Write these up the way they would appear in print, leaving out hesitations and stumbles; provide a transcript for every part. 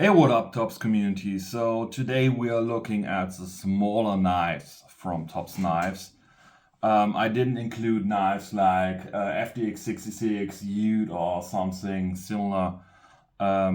Hey, what up, Tops community? So today we are looking at the smaller knives from Tops Knives. I didn't include knives like FDX 66, Ute, or something similar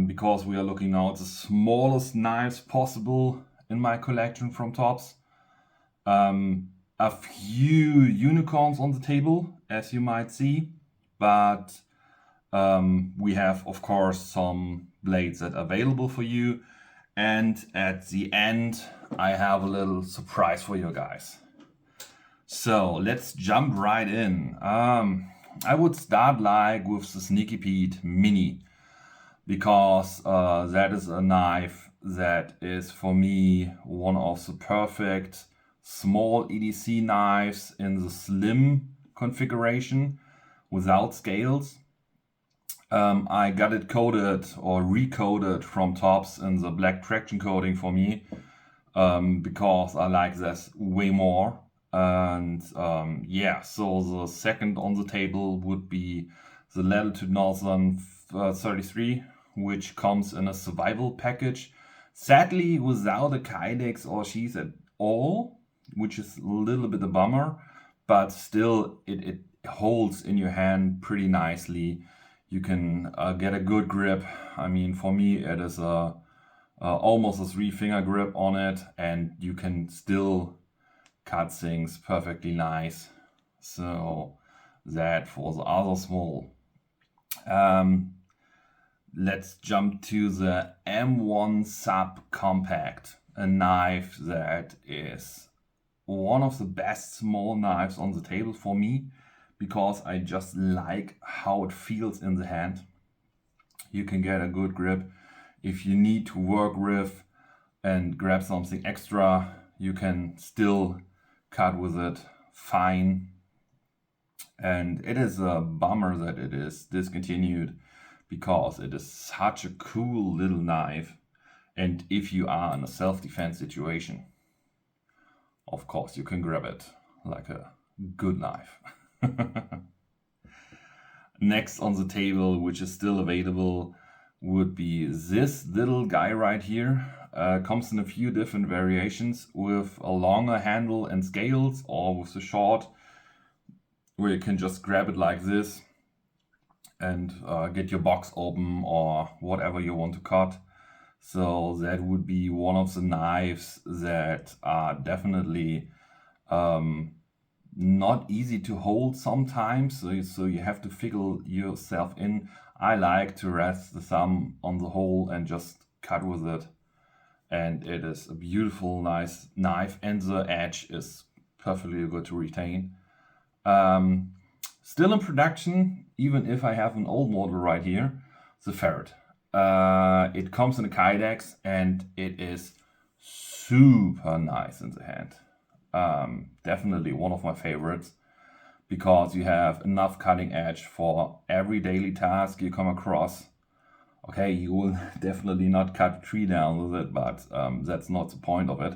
because we are looking now at the smallest knives possible in my collection from Tops. A few unicorns on the table, as you might see, but we have, of course, some blades that are available for you. And at the end, I have a little surprise for you guys. So let's jump right in. I would start like with the Sneaky Pete Mini because that is a knife that is for me one of the perfect small EDC knives in the slim configuration without scales. I got it coated or recoated from Tops in the black traction coating for me because I like this way more. And yeah, so the second on the table would be the Latitude Northern 33, which comes in a survival package. Sadly, without a kydex or sheath at all, which is a little bit a bummer, but still it holds in your hand pretty nicely. You can get a good grip. I mean, for me, it is almost a 3-finger grip on it, and you can still cut things perfectly nice. So that for the other small. Let's jump to the M1 Sub Compact, a knife that is one of the best small knives on the table for me because I just like how it feels in the hand. You can get a good grip. If you need to work with and grab something extra, you can still cut with it fine. And it is a bummer that it is discontinued because it is such a cool little knife. And if you are in a self-defense situation, of course you can grab it like a good knife. Next on the table, which is still available, would be this little guy right here. Comes in a few different variations with a longer handle and scales, or with the short, where you can just grab it like this and get your box open or whatever you want to cut. So that would be one of the knives that are definitely not easy to hold sometimes, so you have to figure yourself in. I like to rest the thumb on the hole and just cut with it, and it is a beautiful, nice knife, and the edge is perfectly good to retain. Still in production, even if I have an old model right here, the Ferret. It comes in a kydex and it is super nice in the hand. Definitely one of my favorites because you have enough cutting edge for every daily task you come across. Okay, you will definitely not cut a tree down with it, but that's not the point of it.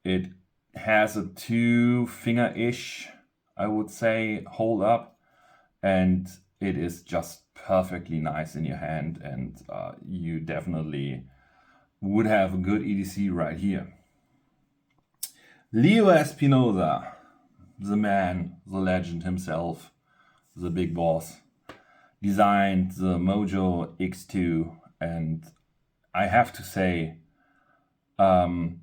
It has a 2-finger-ish, I would say, hold up, and it is just perfectly nice in your hand, and you definitely would have a good EDC right here. Leo Espinosa, the man, the legend himself, the big boss, designed the Mojo X2, and I have to say, the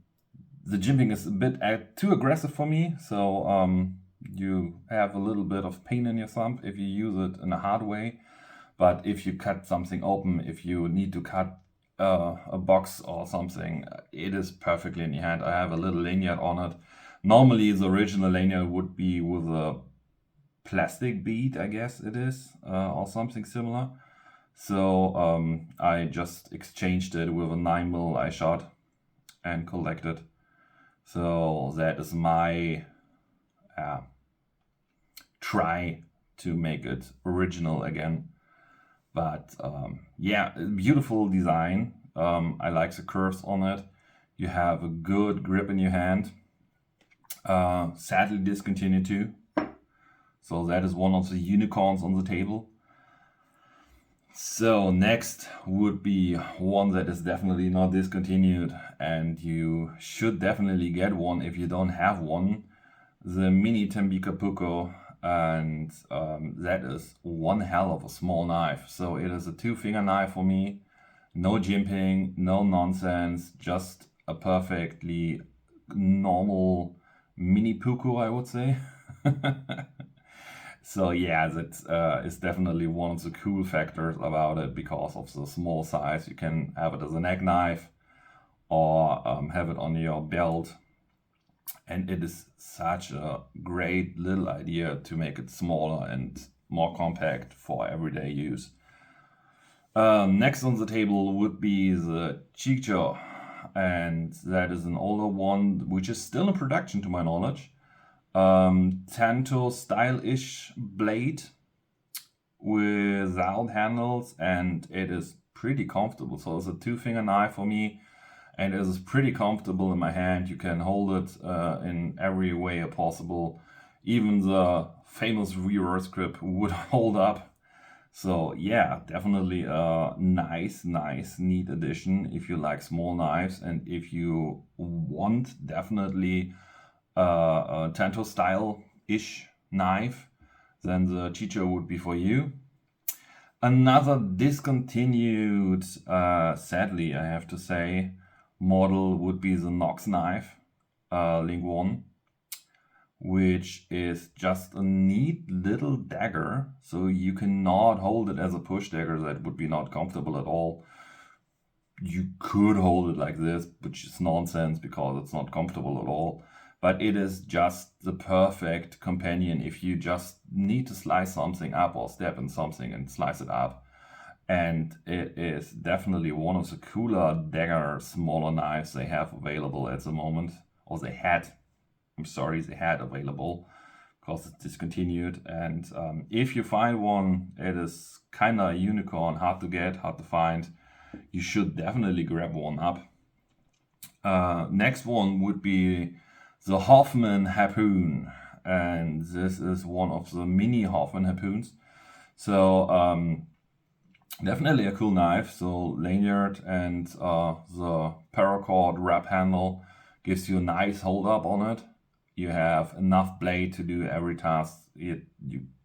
jimping is a bit too aggressive for me, so you have a little bit of pain in your thumb if you use it in a hard way. But if you cut something open, if you need to cut a box or something, it is perfectly in your hand. I have a little lanyard on it. Normally the original lanyard would be with a plastic bead, I guess it is, or something similar. So I just exchanged it with a 9mm I shot and collected. So that is my try to make it original again. But yeah, beautiful design. I like the curves on it. You have a good grip in your hand. Sadly discontinued too. So that is one of the unicorns on the table. So next would be one that is definitely not discontinued, and you should definitely get one if you don't have one. The mini Tembika Puko, and that is one hell of a small knife. So it is a 2-finger knife for me. No jimping, no nonsense, just a perfectly normal mini Puko, I would say. So yeah, that is definitely one of the cool factors about it because of the small size. You can have it as a neck knife or have it on your belt. And it is such a great little idea to make it smaller and more compact for everyday use. Next on the table would be the GIVEWAY, and that is an older one which is still in production to my knowledge. Tanto style-ish blade without handles, and it is pretty comfortable. So it's a 2-finger knife for me, and it is pretty comfortable in my hand. You can hold it in every way possible. Even the famous reverse grip would hold up. So yeah, definitely a nice, neat addition if you like small knives, and if you want definitely a Tanto style-ish knife, then the GIVEWAY would be for you. Another discontinued, sadly I have to say, model would be the Nox knife, Link 1, which is just a neat little dagger. So you cannot hold it as a push dagger, that would be not comfortable at all. You could hold it like this, which is nonsense because it's not comfortable at all. But it is just the perfect companion if you just need to slice something up or step in something and slice it up. And it is definitely one of the cooler dagger, smaller knives they have available at the moment. Or they had available because it's discontinued. And if you find one, it is kind of a unicorn, hard to get, hard to find. You should definitely grab one up. Next one would be the Hoffman harpoon, and this is one of the mini Hoffman harpoons. So definitely a cool knife. So lanyard and the paracord wrap handle gives you a nice hold up on it. You have enough blade to do every task you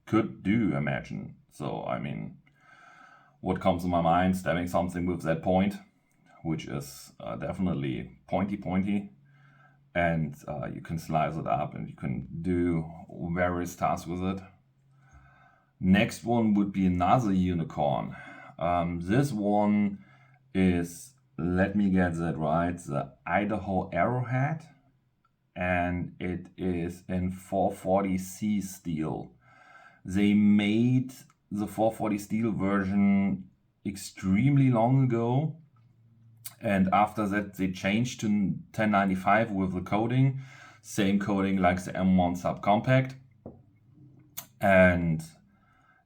could do, imagine. So I mean, what comes to my mind, stabbing something with that point, which is definitely pointy, and you can slice it up and you can do various tasks with it. Next one would be another unicorn. This one is, let me get that right, the Idaho Arrowhead, and it is in 440C steel. They made the 440 steel version extremely long ago, and after that they changed to 1095 with the coating, same coating like the M1 subcompact. And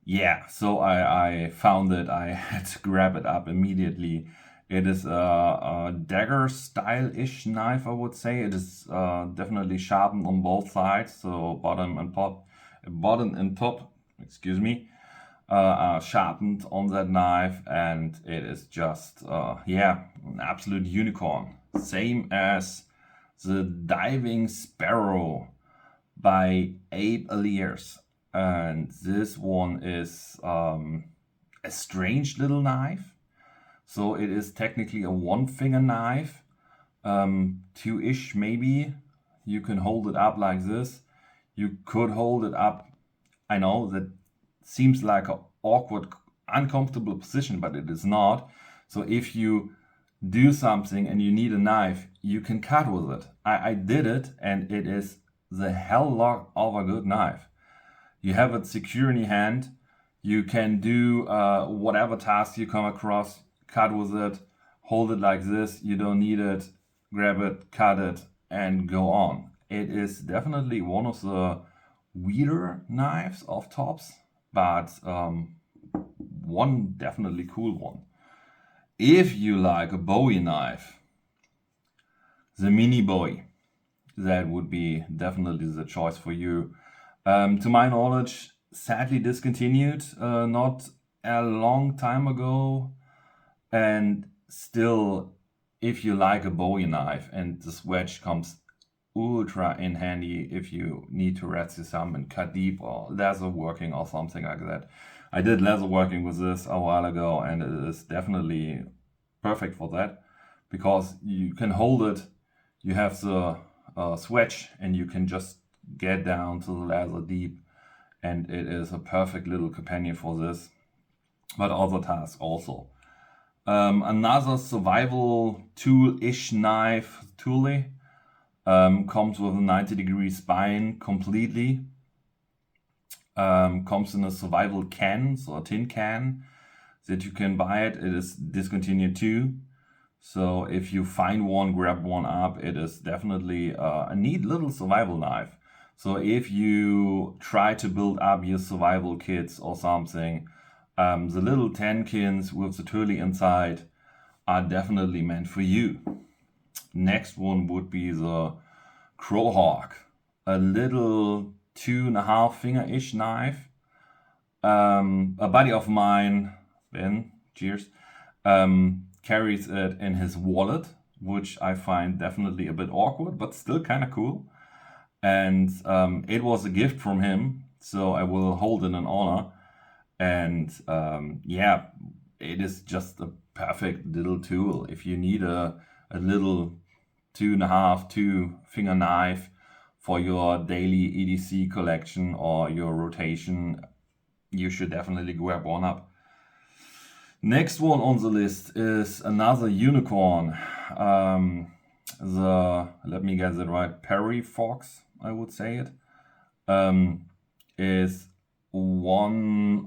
yeah, so I found it, I had to grab it up immediately. It is a dagger style-ish knife, I would say. It is definitely sharpened on both sides, so bottom and top, excuse me, are sharpened on that knife, and it is just yeah, an absolute unicorn. Same as the Diving Sparrow by Abe Aliers, and this one is a strange little knife. So it is technically a 1-finger knife, 2-ish maybe. You can hold it up like this. You could hold it up, I know that seems like an awkward, uncomfortable position, but it is not. So if you do something and you need a knife, you can cut with it. I did it, and it is the hell lot of a good knife. You have it secure in your hand. You can do whatever task you come across, cut with it, hold it like this. You don't need it, grab it, cut it, and go on. It is definitely one of the weirder knives of Tops, but one definitely cool one. If you like a Bowie knife, the mini Bowie, that would be definitely the choice for you. To my knowledge, sadly discontinued, not a long time ago, and still, if you like a Bowie knife, and this wedge comes ultra in handy if you need to rescue some and cut deep or laser working or something like that. I did laser working with this a while ago, and it is definitely perfect for that, because you can hold it, you have the switch, and you can just get down to the laser deep, and it is a perfect little companion for this, but other tasks also. Another survival tool-ish knife, Thule, comes with a 90-degree spine completely. Comes in a survival can, so a tin can that you can buy it. It is discontinued too. So if you find one, grab one up. It is definitely a neat little survival knife. So if you try to build up your survival kits or something, the little tinkins with the Thule inside are definitely meant for you. Next one would be the Crowhawk, a little 2.5 finger-ish knife. A buddy of mine, Ben, cheers, carries it in his wallet, which I find definitely a bit awkward, but still kind of cool. And it was a gift from him, so I will hold it in honor. And yeah, it is just a perfect little tool. If you need a little 2 finger knife for your daily EDC collection or your rotation, you should definitely grab one up. Next one on the list is another unicorn. Let me get it right, Perry Fox, I would say it, is one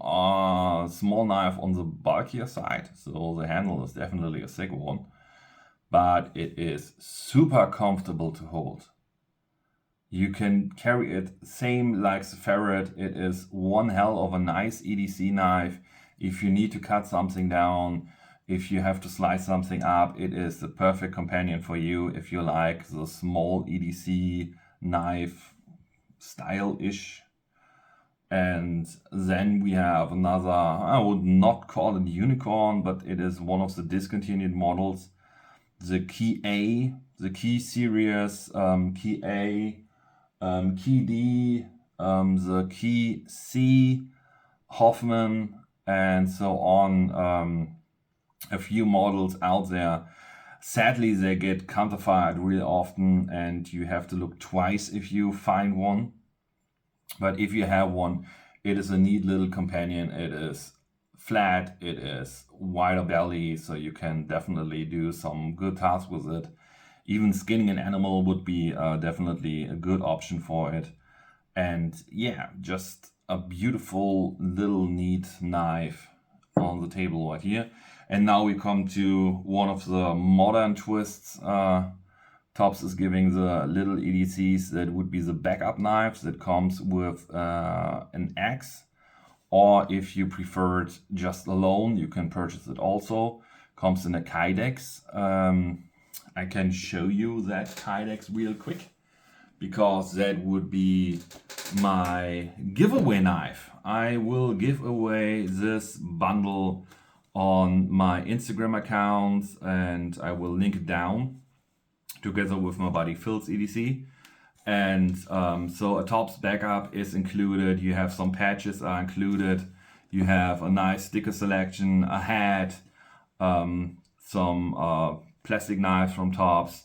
small knife on the bulkier side, so the handle is definitely a thick one, but it is super comfortable to hold. You can carry it same like the Ferret. It is one hell of a nice EDC knife. If you need to cut something down, if you have to slice something up, it is the perfect companion for you if you like the small EDC knife style-ish. And then we have another, I would not call it unicorn, but it is one of the discontinued models, the Key A, the Key series, Key A, Key D, the Key C, Hoffman, and so on. A few models out there. Sadly, they get counterfired real often, and you have to look twice if you find one. But if you have one, it is a neat little companion. It is flat, it is wider belly, so you can definitely do some good tasks with it. Even skinning an animal would be definitely a good option for it. And yeah, just a beautiful little neat knife on the table right here. And now we come to one of the modern twists. Tops is giving the little EDCs that would be the backup knives that comes with an axe. Or if you prefer it just alone, you can purchase it also. Comes in a Kydex. I can show you that Kydex real quick, because that would be my giveaway knife. I will give away this bundle on my Instagram account, and I will link it down together with my buddy Phil's EDC. And so a tops backup is included. You have some patches are included. You have a nice sticker selection, a hat, some plastic knives from Tops,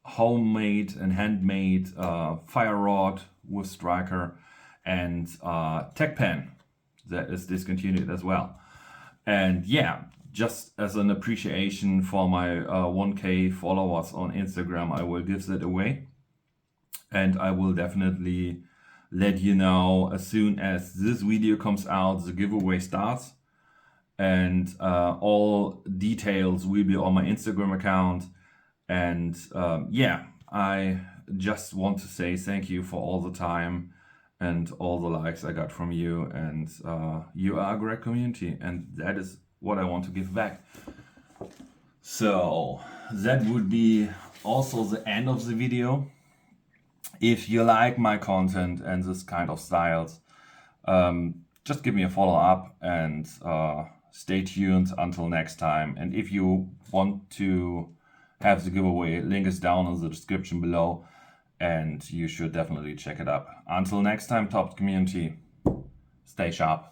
homemade and handmade fire rod with striker, and tech pen that is discontinued as well. And yeah, just as an appreciation for my 1K followers on Instagram, I will give that away. And I will definitely let you know as soon as this video comes out, the giveaway starts. And all details will be on my Instagram account. And yeah, I just want to say thank you for all the time and all the likes I got from you. And you are a great community, and that is what I want to give back. So that would be also the end of the video. If you like my content and this kind of styles, just just give me a follow up and stay tuned until next time. And if you want to have the giveaway, link is down in the description below, and you should definitely check it up. Until next time, Top community, stay sharp.